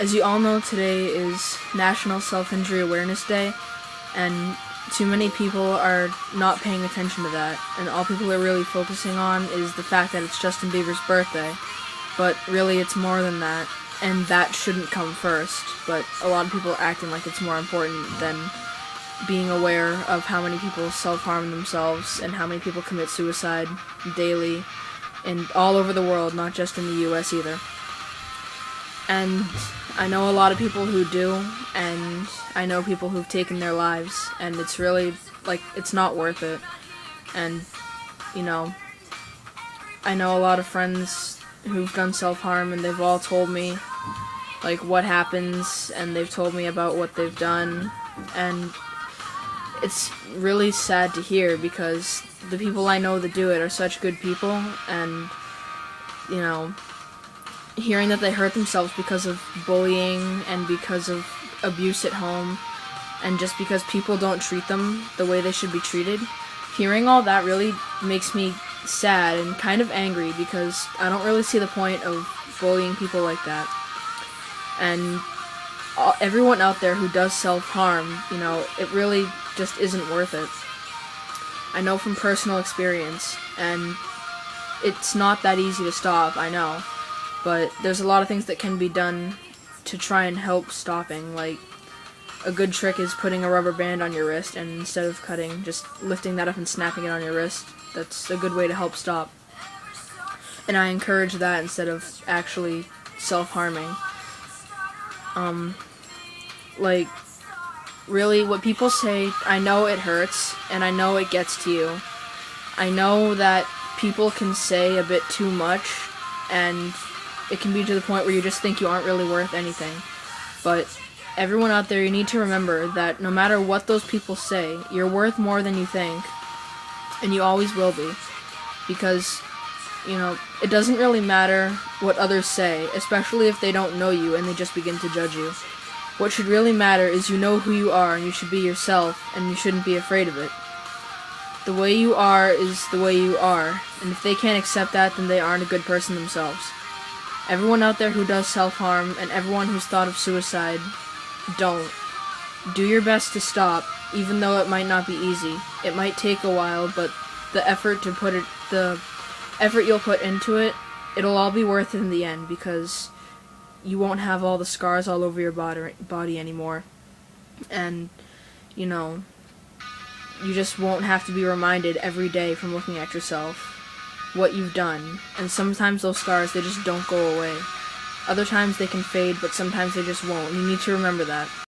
As you all know, today is National Self-Injury Awareness Day, and too many people are not paying attention to that, and all people are really focusing on is the fact that it's Justin Bieber's birthday. But really, it's more than that, and that shouldn't come first, but a lot of people are acting like it's more important than being aware of how many people self-harm themselves and how many people commit suicide daily and all over the world, not just in the US either. And I know a lot of people who do, and I know people who've taken their lives, and it's really, it's not worth it. And, I know a lot of friends who've done self-harm, and they've all told me, what happens, and they've told me about what they've done, and it's really sad to hear, because the people I know that do it are such good people, and, hearing that they hurt themselves because of bullying and because of abuse at home and just because people don't treat them the way they should be treated, hearing all that really makes me sad and kind of angry, because I don't really see the point of bullying people like that. And everyone out there who does self-harm, it really just isn't worth it. I know from personal experience, and it's not that easy to stop, I know. But there's a lot of things that can be done to try and help stopping. A good trick is putting a rubber band on your wrist, and instead of cutting, just lifting that up and snapping it on your wrist. That's a good way to help stop. And I encourage that instead of actually self-harming. Really, what people say, I know it hurts, and I know it gets to you. I know that people can say a bit too much, and it can be to the point where you just think you aren't really worth anything. But everyone out there, you need to remember that no matter what those people say, you're worth more than you think, and you always will be. Because, it doesn't really matter what others say, especially if they don't know you and they just begin to judge you. What should really matter is you know who you are, and you should be yourself, and you shouldn't be afraid of it. The way you are is the way you are, and if they can't accept that, then they aren't a good person themselves. Everyone out there who does self-harm, and everyone who's thought of suicide, don't. Do your best to stop, even though it might not be easy. It might take a while, but the effort you'll put into it, it'll all be worth it in the end, because you won't have all the scars all over your body anymore. And, you just won't have to be reminded every day from looking at yourself what you've done. And sometimes those scars, they just don't go away. Other times they can fade, but sometimes they just won't. You need to remember that.